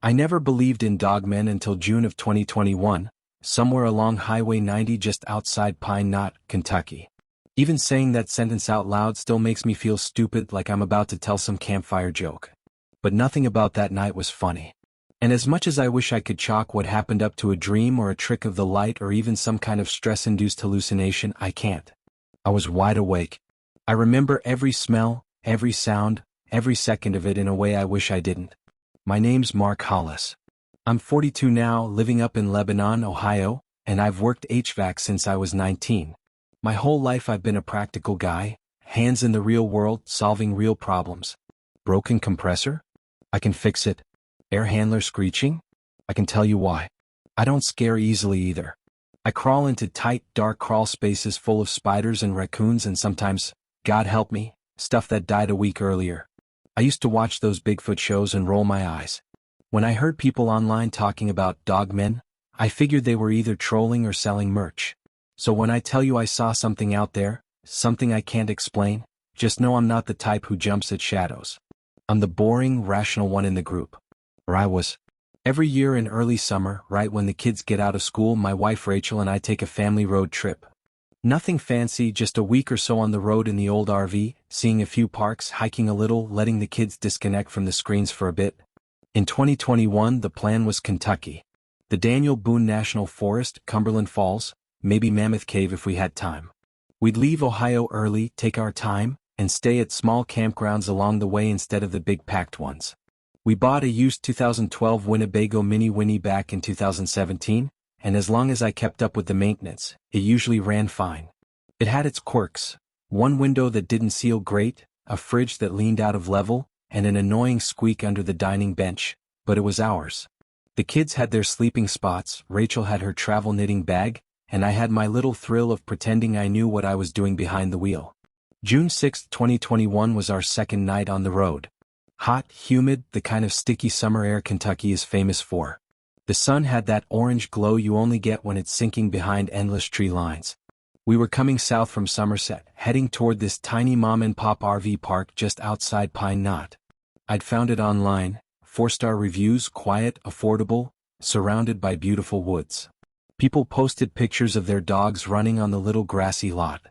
I never believed in Dogman until June of 2021, somewhere along Highway 90 just outside Pine Knot, Kentucky. Even saying that sentence out loud still makes me feel stupid, like I'm about to tell some campfire joke. But nothing about that night was funny. And as much as I wish I could chalk what happened up to a dream or a trick of the light or even some kind of stress-induced hallucination, I can't. I was wide awake. I remember every smell, every sound, every second of it in a way I wish I didn't. My name's Mark Hollis. I'm 42 now, living up in Lebanon, Ohio, and I've worked HVAC since I was 19. My whole life I've been a practical guy, hands in the real world, solving real problems. Broken compressor? I can fix it. Air handler screeching? I can tell you why. I don't scare easily either. I crawl into tight, dark crawl spaces full of spiders and raccoons and sometimes, God help me, stuff that died a week earlier. I used to watch those Bigfoot shows and roll my eyes. When I heard people online talking about dogmen, I figured they were either trolling or selling merch. So when I tell you I saw something out there, something I can't explain, just know I'm not the type who jumps at shadows. I'm the boring, rational one in the group. Or I was. Every year in early summer, right when the kids get out of school, my wife Rachel and I take a family road trip. Nothing fancy, just a week or so on the road in the old RV, seeing a few parks, hiking a little, letting the kids disconnect from the screens for a bit. In 2021, the plan was Kentucky. The Daniel Boone National Forest, Cumberland Falls, maybe Mammoth Cave if we had time. We'd leave Ohio early, take our time, and stay at small campgrounds along the way instead of the big packed ones. We bought a used 2012 Winnebago Mini Winnie back in 2017, and as long as I kept up with the maintenance, it usually ran fine. It had its quirks: one window that didn't seal great, a fridge that leaned out of level, and an annoying squeak under the dining bench, but it was ours. The kids had their sleeping spots, Rachel had her travel knitting bag, and I had my little thrill of pretending I knew what I was doing behind the wheel. June 6, 2021 was our second night on the road. Hot, humid, the kind of sticky summer air Kentucky is famous for. The sun had that orange glow you only get when it's sinking behind endless tree lines. We were coming south from Somerset, heading toward this tiny mom-and-pop RV park just outside Pine Knot. I'd found it online, 4-star reviews, quiet, affordable, surrounded by beautiful woods. People posted pictures of their dogs running on the little grassy lot.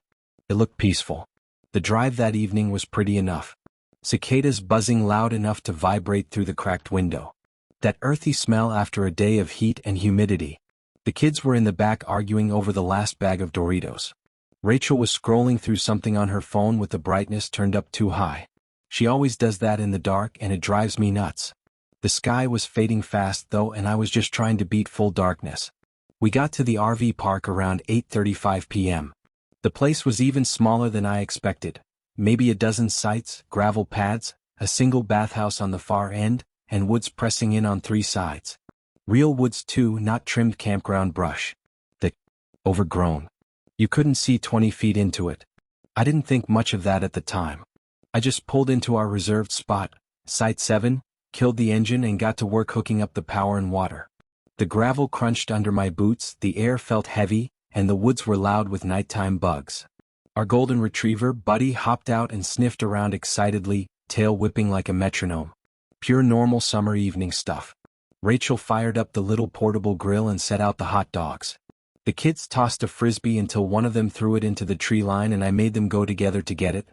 It looked peaceful. The drive that evening was pretty enough. Cicadas buzzing loud enough to vibrate through the cracked window. That earthy smell after a day of heat and humidity. The kids were in the back arguing over the last bag of Doritos. Rachel was scrolling through something on her phone with the brightness turned up too high. She always does that in the dark and it drives me nuts. The sky was fading fast though, and I was just trying to beat full darkness. We got to the RV park around 8:35 p.m. The place was even smaller than I expected. Maybe a dozen sites, gravel pads, a single bathhouse on the far end, and woods pressing in on 3 sides. Real woods too, not trimmed campground brush. Thick. Overgrown. You couldn't see 20 feet into it. I didn't think much of that at the time. I just pulled into our reserved spot, Site 7, killed the engine and got to work hooking up the power and water. The gravel crunched under my boots, the air felt heavy, and the woods were loud with nighttime bugs. Our golden retriever, Buddy, hopped out and sniffed around excitedly, tail whipping like a metronome. Pure normal summer evening stuff. Rachel fired up the little portable grill and set out the hot dogs. The kids tossed a frisbee until one of them threw it into the tree line and I made them go together to get it.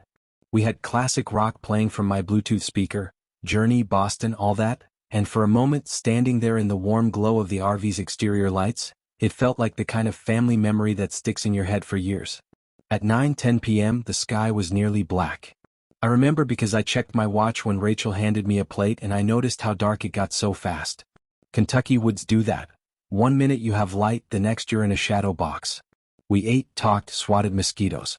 We had classic rock playing from my Bluetooth speaker, Journey, Boston, all that, and for a moment, standing there in the warm glow of the RV's exterior lights, it felt like the kind of family memory that sticks in your head for years. At 9:10 p.m. the sky was nearly black. I remember because I checked my watch when Rachel handed me a plate and I noticed how dark it got so fast. Kentucky woods do that. 1 minute you have light, the next you're in a shadow box. We ate, talked, swatted mosquitoes.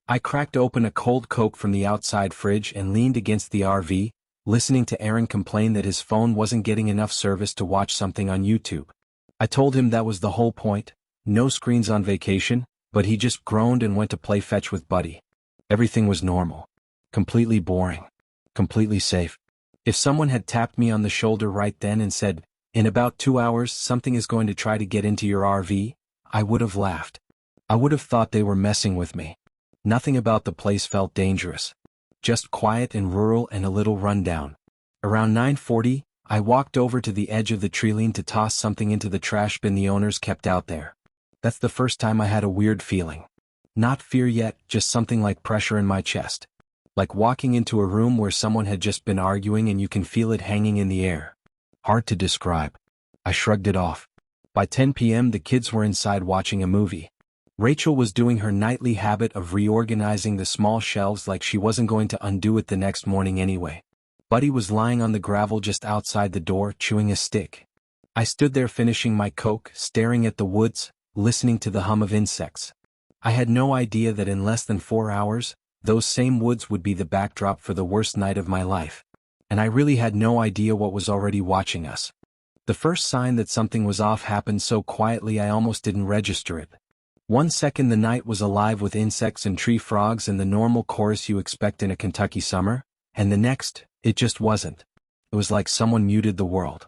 I cracked open a cold Coke from the outside fridge and leaned against the RV, listening to Aaron complain that his phone wasn't getting enough service to watch something on YouTube. I told him that was the whole point, no screens on vacation, but he just groaned and went to play fetch with Buddy. Everything was normal. Completely boring. Completely safe. If someone had tapped me on the shoulder right then and said, "In about 2 hours something is going to try to get into your RV," I would have laughed. I would have thought they were messing with me. Nothing about the place felt dangerous. Just quiet and rural and a little rundown. Around 9:40, I walked over to the edge of the treeline to toss something into the trash bin the owners kept out there. That's the first time I had a weird feeling. Not fear yet, just something like pressure in my chest. Like walking into a room where someone had just been arguing and you can feel it hanging in the air. Hard to describe. I shrugged it off. By 10 p.m. the kids were inside watching a movie. Rachel was doing her nightly habit of reorganizing the small shelves like she wasn't going to undo it the next morning anyway. Buddy was lying on the gravel just outside the door, chewing a stick. I stood there finishing my Coke, staring at the woods, listening to the hum of insects. I had no idea that in less than 4 hours, those same woods would be the backdrop for the worst night of my life. And I really had no idea what was already watching us. The first sign that something was off happened so quietly I almost didn't register it. 1 second the night was alive with insects and tree frogs and the normal chorus you expect in a Kentucky summer, and the next, it just wasn't. It was like someone muted the world.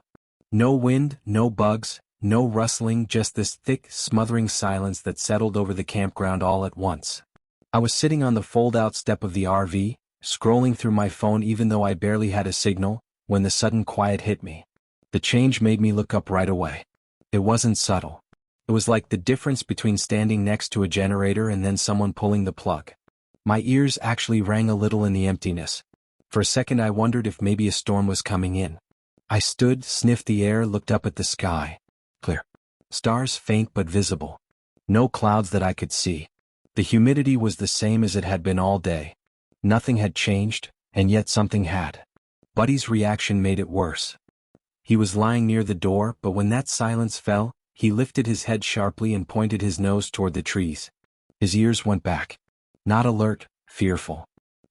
No wind, no bugs, no rustling, just this thick, smothering silence that settled over the campground all at once. I was sitting on the fold-out step of the RV, scrolling through my phone even though I barely had a signal, when the sudden quiet hit me. The change made me look up right away. It wasn't subtle. It was like the difference between standing next to a generator and then someone pulling the plug. My ears actually rang a little in the emptiness. For a second I wondered if maybe a storm was coming in. I stood, sniffed the air, looked up at the sky. Clear. Stars faint but visible. No clouds that I could see. The humidity was the same as it had been all day. Nothing had changed, and yet something had. Buddy's reaction made it worse. He was lying near the door, but when that silence fell, he lifted his head sharply and pointed his nose toward the trees. His ears went back. Not alert, fearful.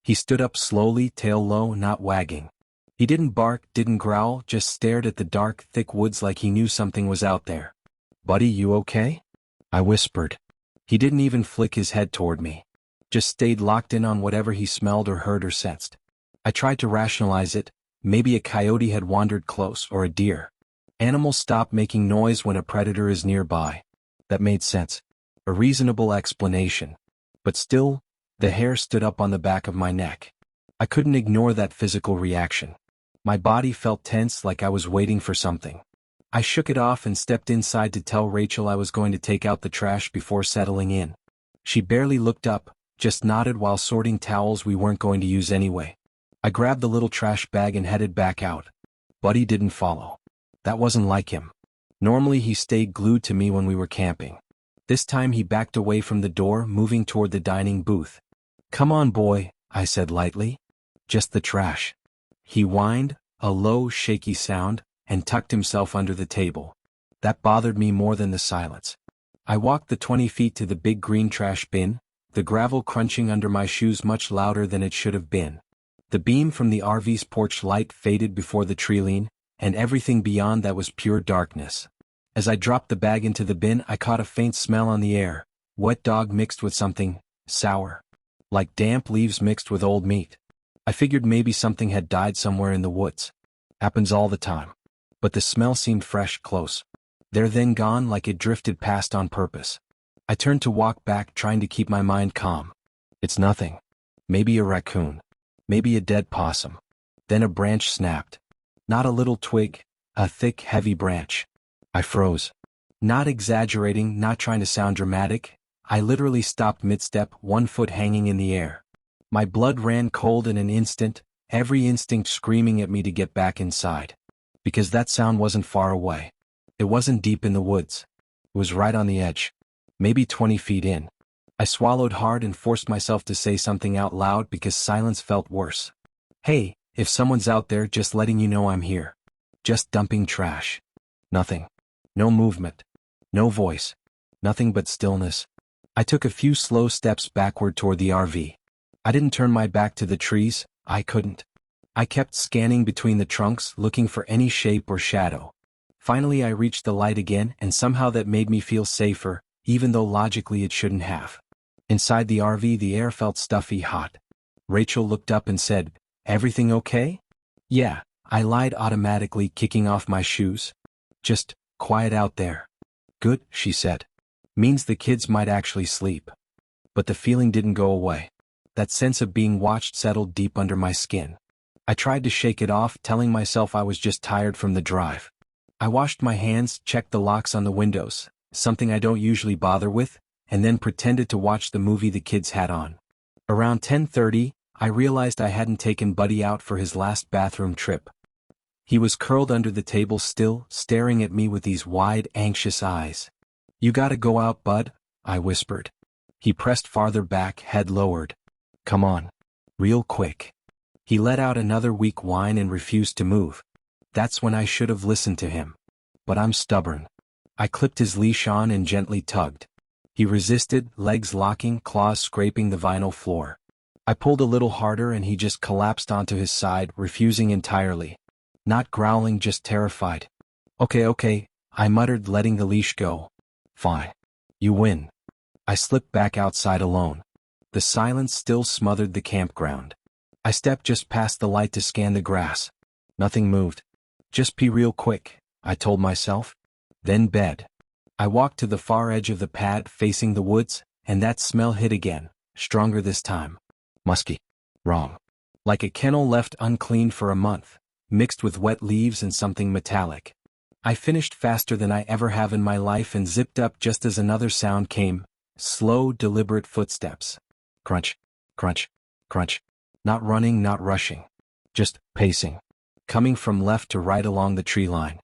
He stood up slowly, tail low, not wagging. He didn't bark, didn't growl, just stared at the dark, thick woods like he knew something was out there. "Buddy, you okay?" I whispered. He didn't even flick his head toward me. Just stayed locked in on whatever he smelled or heard or sensed. I tried to rationalize it. Maybe a coyote had wandered close, or a deer. Animals stop making noise when a predator is nearby. That made sense. A reasonable explanation. But still, the hair stood up on the back of my neck. I couldn't ignore that physical reaction. My body felt tense, like I was waiting for something. I shook it off and stepped inside to tell Rachel I was going to take out the trash before settling in. She barely looked up, just nodded while sorting towels we weren't going to use anyway. I grabbed the little trash bag and headed back out. Buddy didn't follow. That wasn't like him. Normally he stayed glued to me when we were camping. This time he backed away from the door, moving toward the dining booth. "Come on, boy," I said lightly. "Just the trash." He whined, a low, shaky sound, and tucked himself under the table. That bothered me more than the silence. I walked the 20 feet to the big green trash bin, the gravel crunching under my shoes much louder than it should have been. The beam from the RV's porch light faded before the treeline, and everything beyond that was pure darkness. As I dropped the bag into the bin, I caught a faint smell on the air, wet dog mixed with something sour. Like damp leaves mixed with old meat. I figured maybe something had died somewhere in the woods. Happens all the time. But the smell seemed fresh, close. There then gone, like it drifted past on purpose. I turned to walk back, trying to keep my mind calm. It's nothing. Maybe a raccoon. Maybe a dead possum. Then a branch snapped. Not a little twig, a thick, heavy branch. I froze. Not exaggerating, not trying to sound dramatic. I literally stopped mid-step, 1 foot hanging in the air. My blood ran cold in an instant, every instinct screaming at me to get back inside. Because that sound wasn't far away. It wasn't deep in the woods. It was right on the edge. Maybe 20 feet in. I swallowed hard and forced myself to say something out loud because silence felt worse. "Hey, if someone's out there, just letting you know I'm here. Just dumping trash." Nothing. No movement. No voice. Nothing but stillness. I took a few slow steps backward toward the RV. I didn't turn my back to the trees, I couldn't. I kept scanning between the trunks, looking for any shape or shadow. Finally I reached the light again, and somehow that made me feel safer, even though logically it shouldn't have. Inside the RV the air felt stuffy hot. Rachel looked up and said, "Everything okay?" "Yeah," I lied automatically, kicking off my shoes. "Just quiet out there." "Good," she said. "Means the kids might actually sleep." But the feeling didn't go away. That sense of being watched settled deep under my skin. I tried to shake it off, telling myself I was just tired from the drive. I washed my hands, checked the locks on the windows, something I don't usually bother with, and then pretended to watch the movie the kids had on. Around 10:30, I realized I hadn't taken Buddy out for his last bathroom trip. He was curled under the table still, staring at me with these wide, anxious eyes. "You gotta go out, bud," I whispered. He pressed farther back, head lowered. "Come on. Real quick." He let out another weak whine and refused to move. That's when I should have listened to him. But I'm stubborn. I clipped his leash on and gently tugged. He resisted, legs locking, claws scraping the vinyl floor. I pulled a little harder and he just collapsed onto his side, refusing entirely. Not growling, just terrified. Okay, I muttered, letting the leash go. "Fine. You win." I slipped back outside alone. The silence still smothered the campground. I stepped just past the light to scan the grass. Nothing moved. "Just pee real quick," I told myself. Then bed. I walked to the far edge of the pad facing the woods, and that smell hit again, stronger this time. Musky. Wrong. Like a kennel left uncleaned for a month, mixed with wet leaves and something metallic. I finished faster than I ever have in my life and zipped up just as another sound came. Slow, deliberate footsteps. Crunch, crunch, crunch. Not running, not rushing. Just pacing. Coming from left to right along the tree line.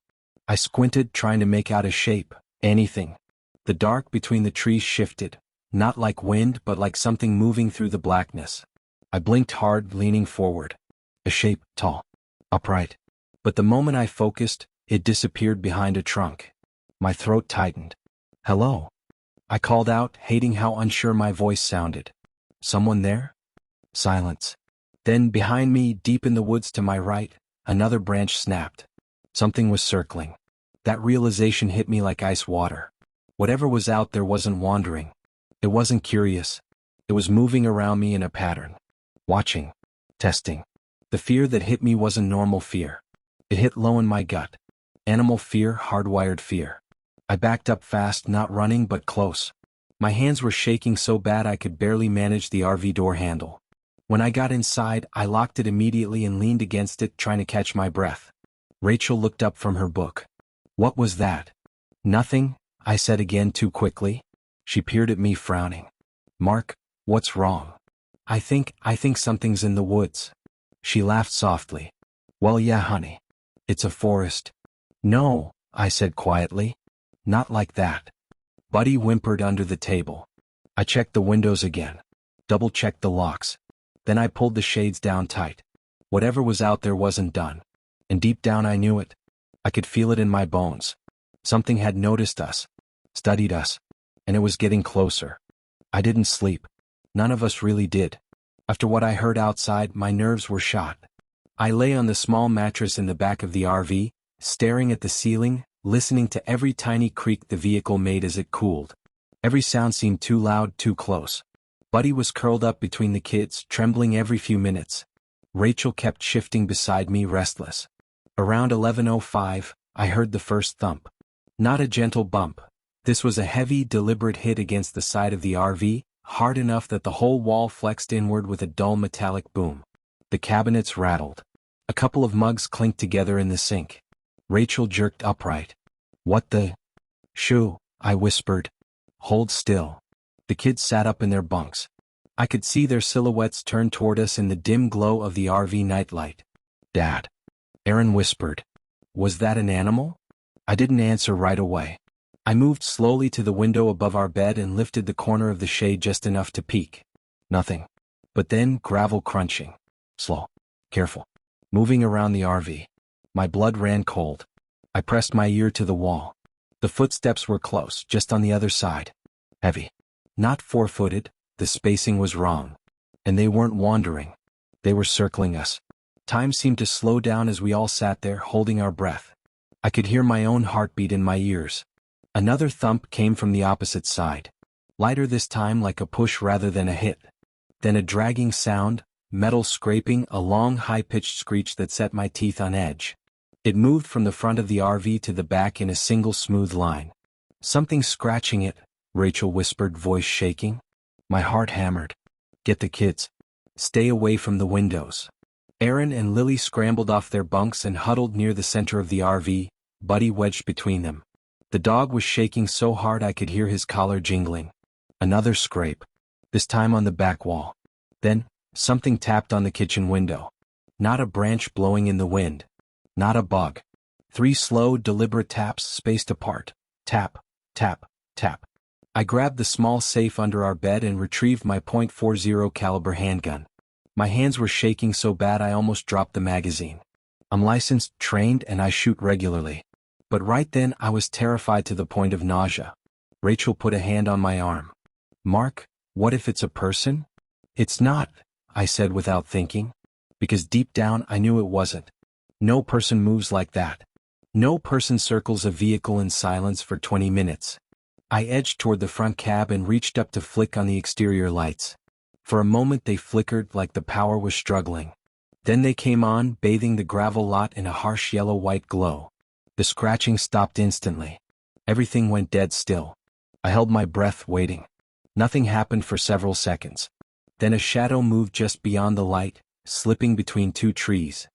I squinted, trying to make out a shape, anything. The dark between the trees shifted, not like wind but like something moving through the blackness. I blinked hard, leaning forward. A shape, tall, upright. But the moment I focused, it disappeared behind a trunk. My throat tightened. "Hello?" I called out, hating how unsure my voice sounded. "Someone there?" Silence. Then behind me, deep in the woods to my right, another branch snapped. Something was circling. That realization hit me like ice water. Whatever was out there wasn't wandering. It wasn't curious. It was moving around me in a pattern. Watching. Testing. The fear that hit me wasn't normal fear. It hit low in my gut. Animal fear, hardwired fear. I backed up fast, not running but close. My hands were shaking so bad I could barely manage the RV door handle. When I got inside, I locked it immediately and leaned against it, trying to catch my breath. Rachel looked up from her book. "What was that?" "Nothing," I said again too quickly. She peered at me, frowning. "Mark, what's wrong?" I think something's in the woods." She laughed softly. "Well, yeah, honey. It's a forest." "No," I said quietly. "Not like that." Buddy whimpered under the table. I checked the windows again. Double-checked the locks. Then I pulled the shades down tight. Whatever was out there wasn't done. And deep down I knew it. I could feel it in my bones. Something had noticed us. Studied us. And it was getting closer. I didn't sleep. None of us really did. After what I heard outside, my nerves were shot. I lay on the small mattress in the back of the RV, staring at the ceiling, listening to every tiny creak the vehicle made as it cooled. Every sound seemed too loud, too close. Buddy was curled up between the kids, trembling every few minutes. Rachel kept shifting beside me, restless. Around 11:05, I heard the first thump. Not a gentle bump. This was a heavy, deliberate hit against the side of the RV, hard enough that the whole wall flexed inward with a dull metallic boom. The cabinets rattled. A couple of mugs clinked together in the sink. Rachel jerked upright. "What the?" "Shoo," I whispered. "Hold still." The kids sat up in their bunks. I could see their silhouettes turn toward us in the dim glow of the RV nightlight. "Dad." Aaron whispered. "Was that an animal?" I didn't answer right away. I moved slowly to the window above our bed and lifted the corner of the shade just enough to peek. Nothing. But then gravel crunching. Slow. Careful. Moving around the RV. My blood ran cold. I pressed my ear to the wall. The footsteps were close, just on the other side. Heavy. Not four-footed, the spacing was wrong. And they weren't wandering. They were circling us. Time seemed to slow down as we all sat there, holding our breath. I could hear my own heartbeat in my ears. Another thump came from the opposite side. Lighter this time, like a push rather than a hit. Then a dragging sound, metal scraping, a long high-pitched screech that set my teeth on edge. It moved from the front of the RV to the back in a single smooth line. "Something's scratching it," Rachel whispered, voice shaking. My heart hammered. "Get the kids. Stay away from the windows." Aaron and Lily scrambled off their bunks and huddled near the center of the RV, Buddy wedged between them. The dog was shaking so hard I could hear his collar jingling. Another scrape. This time on the back wall. Then, something tapped on the kitchen window. Not a branch blowing in the wind. Not a bug. 3 slow, deliberate taps spaced apart. Tap, tap, tap. I grabbed the small safe under our bed and retrieved my .40 caliber handgun. My hands were shaking so bad I almost dropped the magazine. I'm licensed, trained, and I shoot regularly. But right then I was terrified to the point of nausea. Rachel put a hand on my arm. Mark, what if it's a person? It's not, I said without thinking. Because deep down I knew it wasn't. No person moves like that. No person circles a vehicle in silence for 20 minutes. I edged toward the front cab and reached up to flick on the exterior lights. For a moment they flickered like the power was struggling. Then they came on, bathing the gravel lot in a harsh yellow-white glow. The scratching stopped instantly. Everything went dead still. I held my breath, waiting. Nothing happened for several seconds. Then a shadow moved just beyond the light, slipping between 2 trees.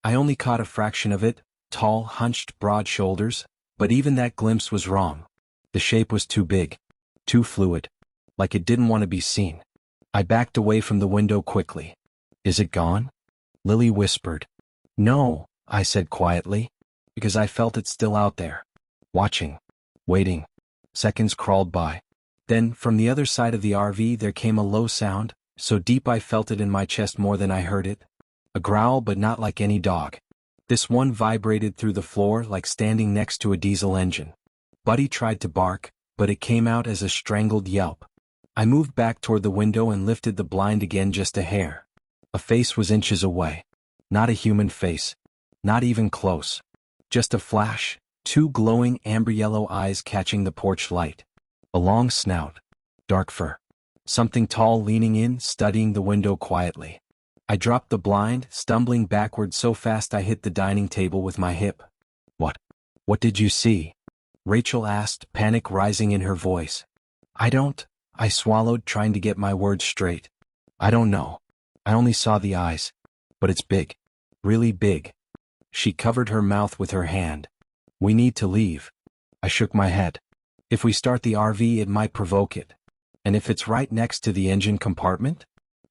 I only caught a fraction of it, tall, hunched, broad shoulders, but even that glimpse was wrong. The shape was too big. Too fluid. Like it didn't want to be seen. I backed away from the window quickly. Is it gone? Lily whispered. No, I said quietly, because I felt it still out there. Watching. Waiting. Seconds crawled by. Then, from the other side of the RV there came a low sound, so deep I felt it in my chest more than I heard it. A growl, but not like any dog. This one vibrated through the floor like standing next to a diesel engine. Buddy tried to bark, but it came out as a strangled yelp. I moved back toward the window and lifted the blind again just a hair. A face was inches away. Not a human face. Not even close. Just a flash, 2 glowing amber yellow eyes catching the porch light. A long snout. Dark fur. Something tall leaning in, studying the window quietly. I dropped the blind, stumbling backward so fast I hit the dining table with my hip. What did you see? Rachel asked, panic rising in her voice. I swallowed, trying to get my words straight. I don't know. I only saw the eyes. But it's big. Really big. She covered her mouth with her hand. We need to leave. I shook my head. If we start the RV it might provoke it. And if it's right next to the engine compartment?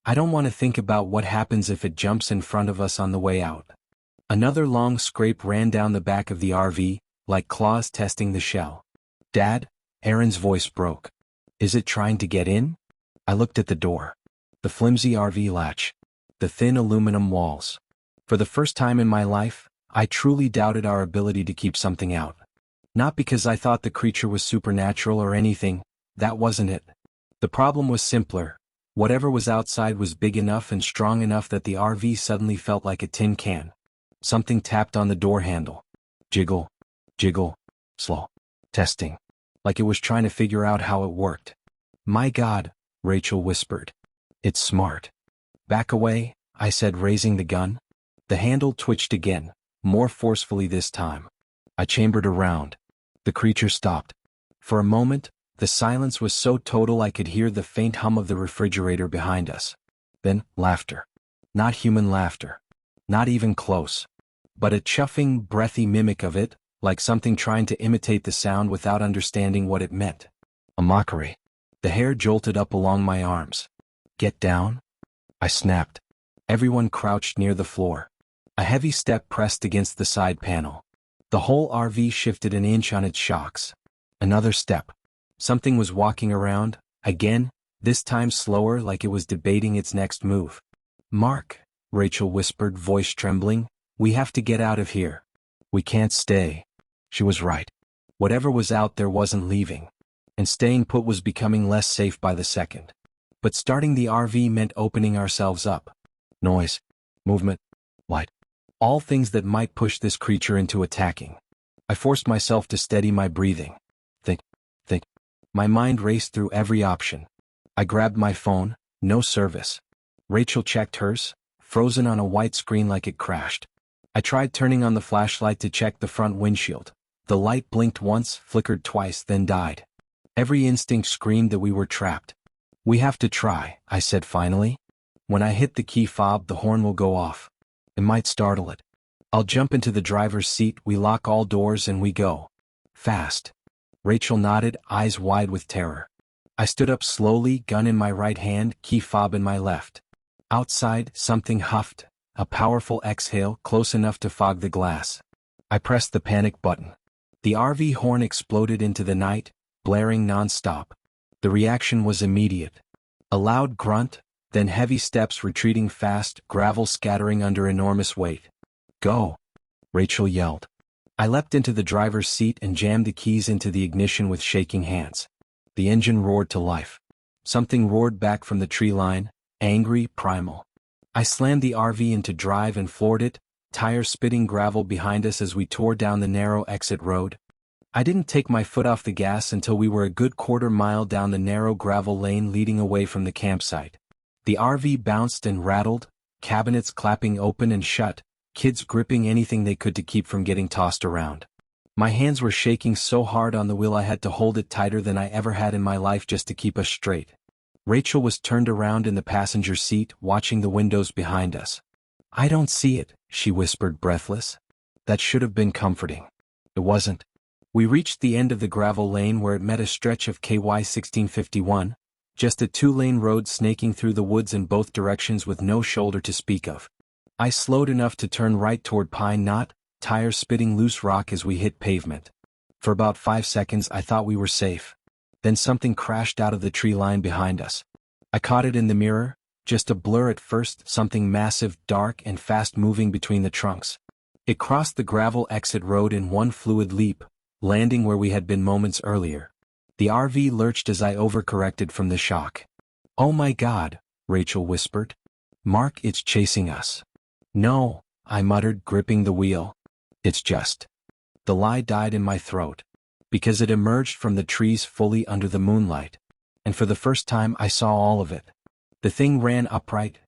I don't want to think about what happens if it jumps in front of us on the way out. Another long scrape ran down the back of the RV, like claws testing the shell. Dad? Aaron's voice broke. Is it trying to get in? I looked at the door. The flimsy RV latch. The thin aluminum walls. For the first time in my life, I truly doubted our ability to keep something out. Not because I thought the creature was supernatural or anything, that wasn't it. The problem was simpler. Whatever was outside was big enough and strong enough that the RV suddenly felt like a tin can. Something tapped on the door handle. Jiggle. Jiggle. Slow. Testing. Like it was trying to figure out how it worked. My God, Rachel whispered. It's smart. Back away, I said, raising the gun. The handle twitched again, more forcefully this time. I chambered around. The creature stopped. For a moment, the silence was so total I could hear the faint hum of the refrigerator behind us. Then, laughter. Not human laughter. Not even close. But a chuffing, breathy mimic of it, like something trying to imitate the sound without understanding what it meant. A mockery. The hair jolted up along my arms. Get down? I snapped. Everyone crouched near the floor. A heavy step pressed against the side panel. The whole RV shifted an inch on its shocks. Another step. Something was walking around, again, this time slower, like it was debating its next move. Mark, Rachel whispered, voice trembling, we have to get out of here. We can't stay. She was right. Whatever was out there wasn't leaving. And staying put was becoming less safe by the second. But starting the RV meant opening ourselves up. Noise. Movement. Light. All things that might push this creature into attacking. I forced myself to steady my breathing. Think. My mind raced through every option. I grabbed my phone, no service. Rachel checked hers, frozen on a white screen like it crashed. I tried turning on the flashlight to check the front windshield. The light blinked once, flickered twice, then died. Every instinct screamed that we were trapped. We have to try, I said finally. When I hit the key fob, the horn will go off. It might startle it. I'll jump into the driver's seat, we lock all doors and we go. Fast. Rachel nodded, eyes wide with terror. I stood up slowly, gun in my right hand, key fob in my left. Outside, something huffed, a powerful exhale close enough to fog the glass. I pressed the panic button. The RV horn exploded into the night, blaring non-stop. The reaction was immediate. A loud grunt, then heavy steps retreating fast, gravel scattering under enormous weight. Go! Rachel yelled. I leapt into the driver's seat and jammed the keys into the ignition with shaking hands. The engine roared to life. Something roared back from the tree line, angry, primal. I slammed the RV into drive and floored it, tires spitting gravel behind us as we tore down the narrow exit road. I didn't take my foot off the gas until we were a good quarter-mile down the narrow gravel lane leading away from the campsite. The RV bounced and rattled, cabinets clapping open and shut, kids gripping anything they could to keep from getting tossed around. My hands were shaking so hard on the wheel I had to hold it tighter than I ever had in my life just to keep us straight. Rachel was turned around in the passenger seat, watching the windows behind us. I don't see it, she whispered, breathless. That should have been comforting. It wasn't. We reached the end of the gravel lane where it met a stretch of KY 1651, just a two-lane road snaking through the woods in both directions with no shoulder to speak of. I slowed enough to turn right toward Pine Knot, tires spitting loose rock as we hit pavement. For about 5 seconds I thought we were safe. Then something crashed out of the tree line behind us. I caught it in the mirror, just a blur at first, something massive, dark and fast-moving between the trunks. It crossed the gravel exit road in one fluid leap, landing where we had been moments earlier. The RV lurched as I overcorrected from the shock. Oh my God, Rachel whispered. Mark, it's chasing us. No, I muttered, gripping the wheel. It's just. The lie died in my throat. Because it emerged from the trees fully under the moonlight. And for the first time I saw all of it. The thing ran upright,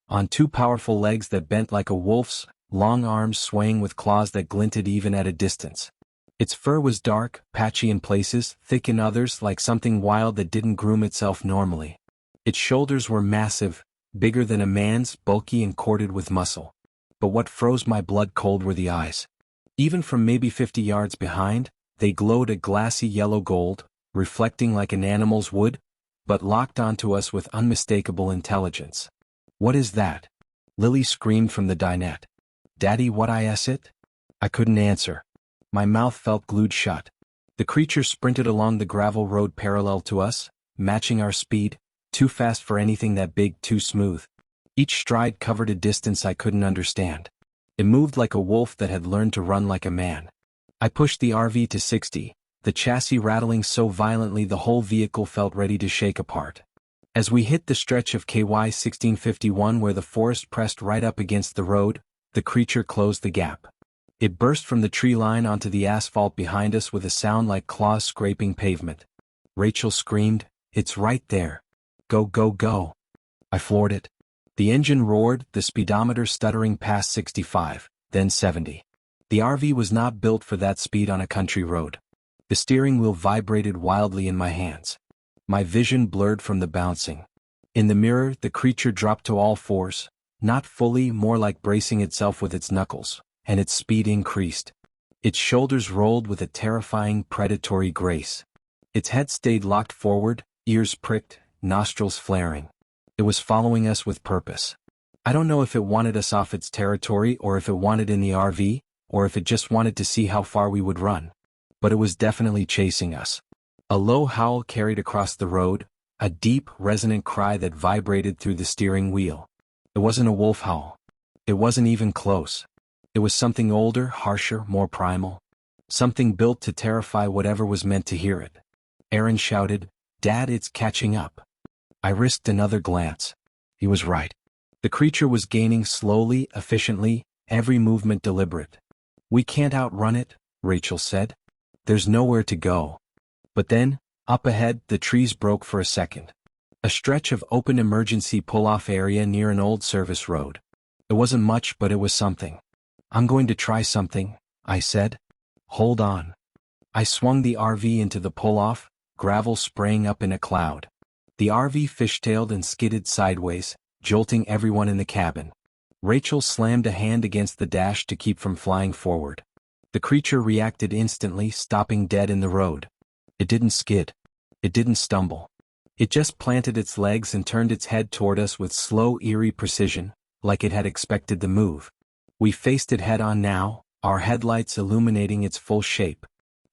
on two powerful legs that bent like a wolf's, long arms swaying with claws that glinted even at a distance. Its fur was dark, patchy in places, thick in others, like something wild that didn't groom itself normally. Its shoulders were massive, bigger than a man's, bulky and corded with muscle. But what froze my blood cold were the eyes. Even from maybe 50 yards behind, they glowed a glassy yellow gold, reflecting like an animal's would, but locked onto us with unmistakable intelligence. What is that? Lily screamed from the dinette. Daddy, what is it? I couldn't answer. My mouth felt glued shut. The creature sprinted along the gravel road parallel to us, matching our speed, too fast for anything that big, too smooth. Each stride covered a distance I couldn't understand. It moved like a wolf that had learned to run like a man. I pushed the RV to 60, the chassis rattling so violently the whole vehicle felt ready to shake apart. As we hit the stretch of KY 1651 where the forest pressed right up against the road, the creature closed the gap. It burst from the tree line onto the asphalt behind us with a sound like claws scraping pavement. Rachel screamed, "It's right there. Go, go, go." I floored it. The engine roared, the speedometer stuttering past 65, then 70. The RV was not built for that speed on a country road. The steering wheel vibrated wildly in my hands. My vision blurred from the bouncing. In the mirror, the creature dropped to all fours, not fully, more like bracing itself with its knuckles, and its speed increased. Its shoulders rolled with a terrifying, predatory grace. Its head stayed locked forward, ears pricked, nostrils flaring. It was following us with purpose. I don't know if it wanted us off its territory or if it wanted in the RV, or if it just wanted to see how far we would run. But it was definitely chasing us. A low howl carried across the road, a deep, resonant cry that vibrated through the steering wheel. It wasn't a wolf howl. It wasn't even close. It was something older, harsher, more primal. Something built to terrify whatever was meant to hear it. Aaron shouted, "Dad, it's catching up." I risked another glance. He was right. The creature was gaining slowly, efficiently, every movement deliberate. "We can't outrun it," Rachel said. "There's nowhere to go." But then, up ahead, the trees broke for a second. A stretch of open emergency pull-off area near an old service road. It wasn't much, but it was something. "I'm going to try something," I said. "Hold on." I swung the RV into the pull-off, gravel spraying up in a cloud. The RV fishtailed and skidded sideways, jolting everyone in the cabin. Rachel slammed a hand against the dash to keep from flying forward. The creature reacted instantly, stopping dead in the road. It didn't skid. It didn't stumble. It just planted its legs and turned its head toward us with slow, eerie precision, like it had expected the move. We faced it head-on now, our headlights illuminating its full shape.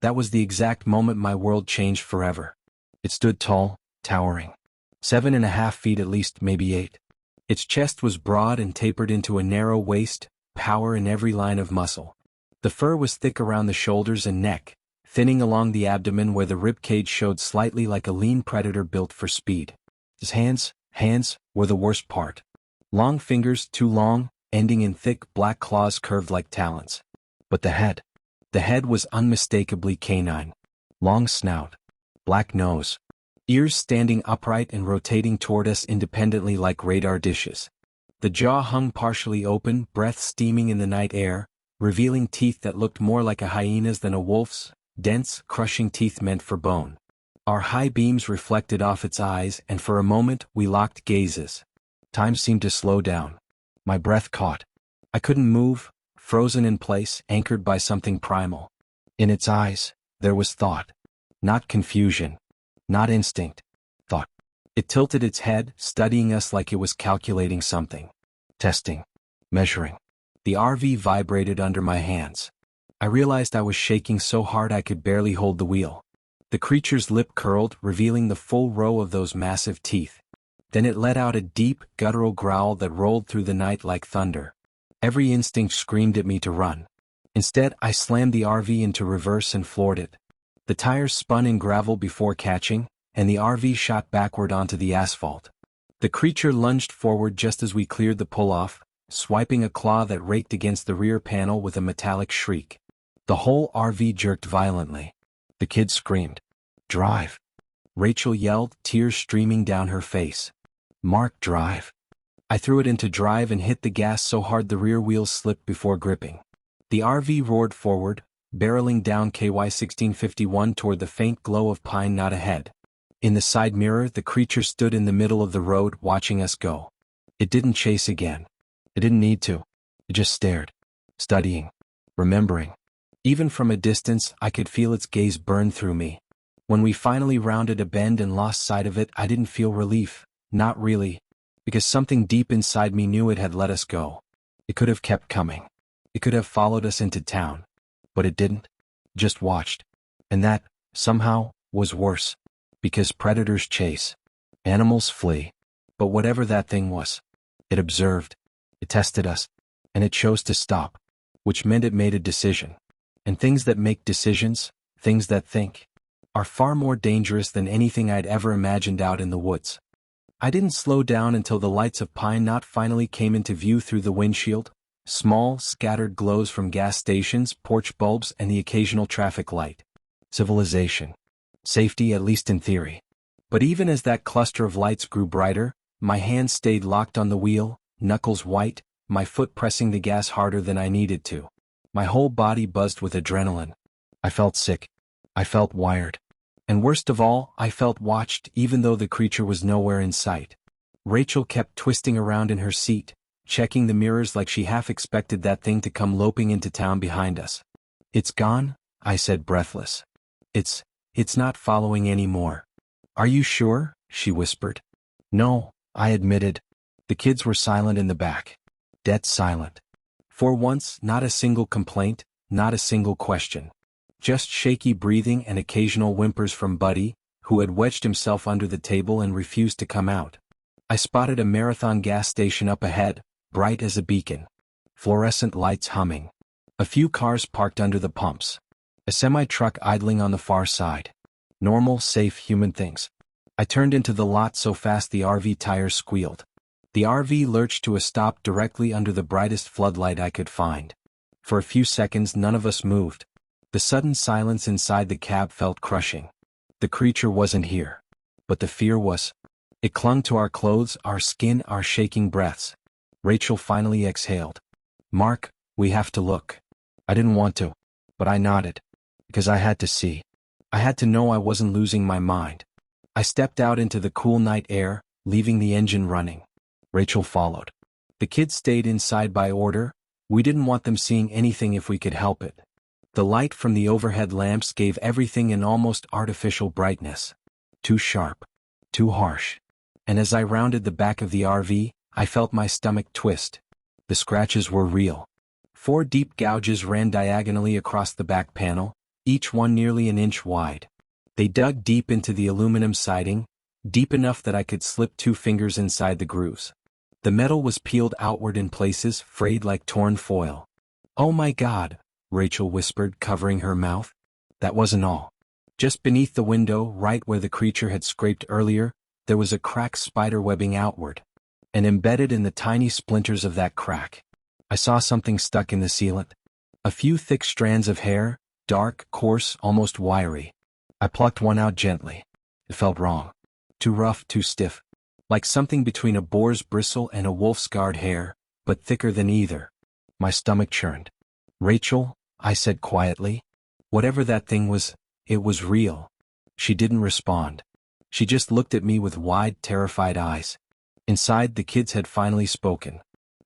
That was the exact moment my world changed forever. It stood tall, towering. 7.5 feet at least, maybe 8. Its chest was broad and tapered into a narrow waist, power in every line of muscle. The fur was thick around the shoulders and neck, thinning along the abdomen where the ribcage showed slightly like a lean predator built for speed. His hands were the worst part. Long fingers, too long, ending in thick black claws curved like talons. But the head was unmistakably canine. Long snout, black nose, ears standing upright and rotating toward us independently like radar dishes. The jaw hung partially open, breath steaming in the night air, revealing teeth that looked more like a hyena's than a wolf's, dense, crushing teeth meant for bone. Our high beams reflected off its eyes, and for a moment we locked gazes. Time seemed to slow down. My breath caught. I couldn't move, frozen in place, anchored by something primal. In its eyes, there was thought. Not confusion. Not instinct. Thought. It tilted its head, studying us like it was calculating something. Testing. Measuring. The RV vibrated under my hands. I realized I was shaking so hard I could barely hold the wheel. The creature's lip curled, revealing the full row of those massive teeth. Then it let out a deep, guttural growl that rolled through the night like thunder. Every instinct screamed at me to run. Instead, I slammed the RV into reverse and floored it. The tires spun in gravel before catching, and the RV shot backward onto the asphalt. The creature lunged forward just as we cleared the pull-off, swiping a claw that raked against the rear panel with a metallic shriek. The whole RV jerked violently. The kids screamed. "Drive!" Rachel yelled, tears streaming down her face. "Mark, drive!" I threw it into drive and hit the gas so hard the rear wheels slipped before gripping. The RV roared forward, barreling down KY 1651 toward the faint glow of pine knot ahead. In the side mirror, the creature stood in the middle of the road, watching us go. It didn't chase again. It didn't need to. It just stared, studying, remembering. Even from a distance, I could feel its gaze burn through me. When we finally rounded a bend and lost sight of it, I didn't feel relief, not really, because something deep inside me knew it had let us go. It could have kept coming. It could have followed us into town. But it didn't. Just watched. And that, somehow, was worse. Because predators chase. Animals flee. But whatever that thing was, it observed. It tested us. And it chose to stop. Which meant it made a decision. And things that make decisions, things that think, are far more dangerous than anything I'd ever imagined out in the woods. I didn't slow down until the lights of Pine Knot finally came into view through the windshield. Small, scattered glows from gas stations, porch bulbs, and the occasional traffic light. Civilization. Safety, at least in theory. But even as that cluster of lights grew brighter, my hands stayed locked on the wheel, knuckles white, my foot pressing the gas harder than I needed to. My whole body buzzed with adrenaline. I felt sick. I felt wired. And worst of all, I felt watched even though the creature was nowhere in sight. Rachel kept twisting around in her seat, checking the mirrors like she half expected that thing to come loping into town behind us. "It's gone?" I said, breathless. It's not following anymore." "Are you sure?" she whispered. "No," I admitted. The kids were silent in the back. Dead silent. For once, not a single complaint, not a single question. Just shaky breathing and occasional whimpers from Buddy, who had wedged himself under the table and refused to come out. I spotted a Marathon gas station up ahead, bright as a beacon. Fluorescent lights humming. A few cars parked under the pumps. A semi-truck idling on the far side. Normal, safe human things. I turned into the lot so fast the RV tires squealed. The RV lurched to a stop directly under the brightest floodlight I could find. For a few seconds none of us moved. The sudden silence inside the cab felt crushing. The creature wasn't here. But the fear was. It clung to our clothes, our skin, our shaking breaths. Rachel finally exhaled. "Mark, we have to look." I didn't want to. But I nodded. Because I had to see. I had to know I wasn't losing my mind. I stepped out into the cool night air, leaving the engine running. Rachel followed. The kids stayed inside by order. We didn't want them seeing anything if we could help it. The light from the overhead lamps gave everything an almost artificial brightness. Too sharp. Too harsh. And as I rounded the back of the RV, I felt my stomach twist. The scratches were real. 4 deep gouges ran diagonally across the back panel, each one nearly an inch wide. They dug deep into the aluminum siding, deep enough that I could slip 2 fingers inside the grooves. The metal was peeled outward in places, frayed like torn foil. "Oh my God," Rachel whispered, covering her mouth. That wasn't all. Just beneath the window, right where the creature had scraped earlier, there was a crack spider-webbing outward. And embedded in the tiny splinters of that crack, I saw something stuck in the sealant. A few thick strands of hair, dark, coarse, almost wiry. I plucked one out gently. It felt wrong. Too rough, too stiff. Like something between a boar's bristle and a wolf's guard hair, but thicker than either. My stomach churned. "Rachel," I said quietly. "Whatever that thing was, it was real." She didn't respond. She just looked at me with wide, terrified eyes. Inside, the kids had finally spoken.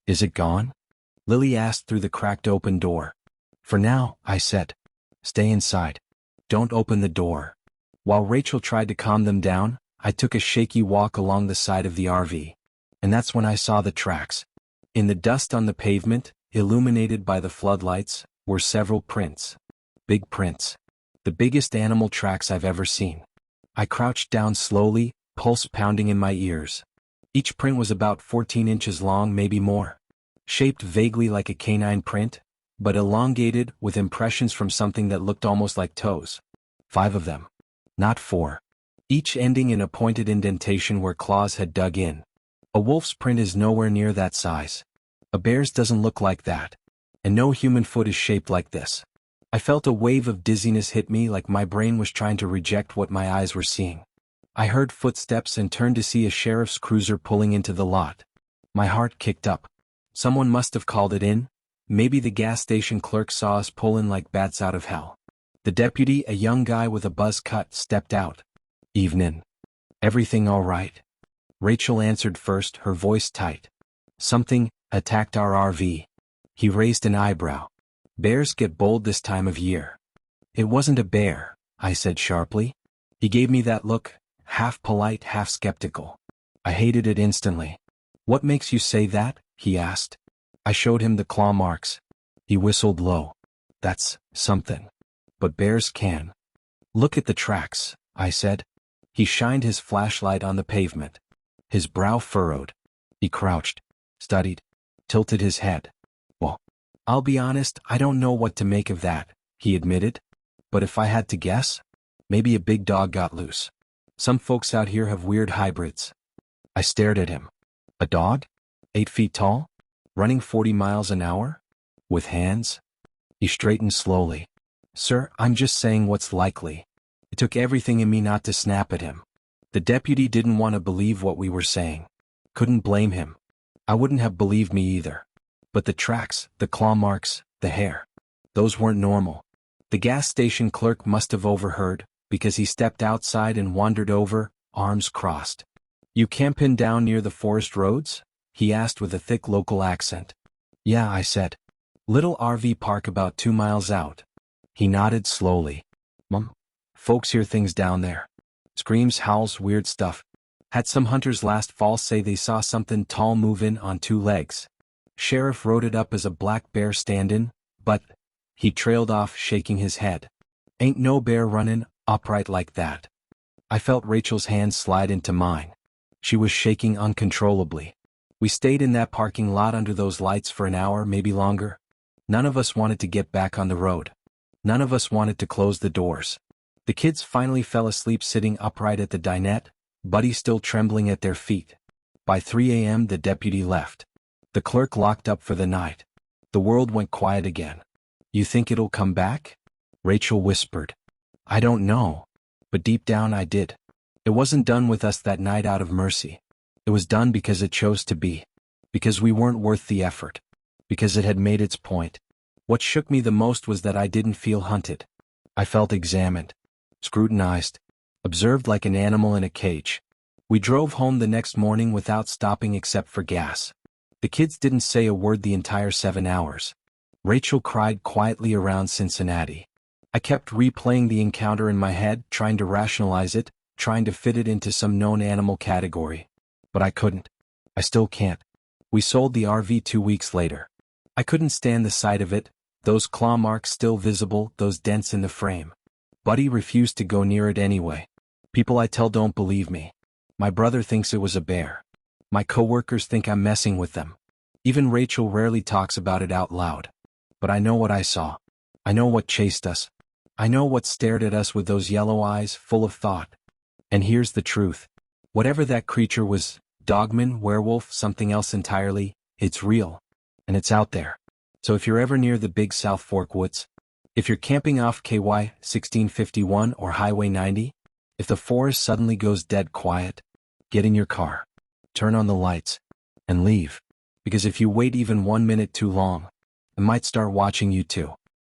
"Is it gone?" Lily asked through the cracked open door. "For now," I said. "Stay inside. Don't open the door." While Rachel tried to calm them down, I took a shaky walk along the side of the RV. And that's when I saw the tracks. In the dust on the pavement, illuminated by the floodlights, were several prints. Big prints. The biggest animal tracks I've ever seen. I crouched down slowly, pulse pounding in my ears. Each print was about 14 inches long, maybe more. Shaped vaguely like a canine print, but elongated with impressions from something that looked almost like toes. 5 of them. Not 4. Each ending in a pointed indentation where claws had dug in. A wolf's print is nowhere near that size. A bear's doesn't look like that. And no human foot is shaped like this. I felt a wave of dizziness hit me, like my brain was trying to reject what my eyes were seeing. I heard footsteps and turned to see a sheriff's cruiser pulling into the lot. My heart kicked up. Someone must have called it in. Maybe the gas station clerk saw us pull in like bats out of hell. The deputy, a young guy with a buzz cut, stepped out. "Evenin'. Everything all right?" Rachel answered first, her voice tight. "Something attacked our RV." He raised an eyebrow. "Bears get bold this time of year." "It wasn't a bear," I said sharply. He gave me that look, half polite, half skeptical. I hated it instantly. "What makes you say that?" he asked. I showed him the claw marks. He whistled low. "That's something. But bears can." "Look at the tracks," I said. He shined his flashlight on the pavement. His brow furrowed. He crouched, studied, tilted his head. "Well, I'll be honest, I don't know what to make of that," he admitted. "But if I had to guess, maybe a big dog got loose. Some folks out here have weird hybrids." I stared at him. "A dog? 8 feet tall? Running 40 miles an hour? With hands?" He straightened slowly. "Sir, I'm just saying what's likely." It took everything in me not to snap at him. The deputy didn't want to believe what we were saying. Couldn't blame him. I wouldn't have believed me either. But the tracks, the claw marks, the hair. Those weren't normal. The gas station clerk must have overheard, because he stepped outside and wandered over, arms crossed. "You campin' down near the forest roads?" he asked with a thick local accent. "Yeah," I said. "Little RV park about 2 miles out." He nodded slowly. "Mum, folks hear things down there. Screams, howls, weird stuff. Had some hunters last fall say they saw something tall move in on 2 legs. Sheriff wrote it up as a black bear stand-in, but..." He trailed off, shaking his head. "Ain't no bear runnin' upright like that." I felt Rachel's hand slide into mine. She was shaking uncontrollably. We stayed in that parking lot under those lights for an hour, maybe longer. None of us wanted to get back on the road. None of us wanted to close the doors. The kids finally fell asleep sitting upright at the dinette, Buddy still trembling at their feet. By 3 a.m. the deputy left. The clerk locked up for the night. The world went quiet again. "You think it'll come back?" Rachel whispered. "I don't know. But deep down I did. It wasn't done with us that night out of mercy. It was done because it chose to be. Because we weren't worth the effort. Because it had made its point. What shook me the most was that I didn't feel hunted. I felt examined. Scrutinized. Observed like an animal in a cage. We drove home the next morning without stopping except for gas. The kids didn't say a word the entire 7 hours. Rachel cried quietly around Cincinnati. I kept replaying the encounter in my head, trying to rationalize it, trying to fit it into some known animal category. But I couldn't. I still can't. We sold the RV 2 weeks later. I couldn't stand the sight of it, those claw marks still visible, those dents in the frame. Buddy refused to go near it anyway. People I tell don't believe me. My brother thinks it was a bear. My coworkers think I'm messing with them. Even Rachel rarely talks about it out loud. But I know what I saw. I know what chased us. I know what stared at us with those yellow eyes full of thought. And here's the truth. Whatever that creature was, Dogman, werewolf, something else entirely, it's real. And it's out there. So if you're ever near the Big South Fork Woods, if you're camping off KY 1651 or Highway 90, if the forest suddenly goes dead quiet, get in your car, turn on the lights, and leave. Because if you wait even 1 minute too long, it might start watching you too.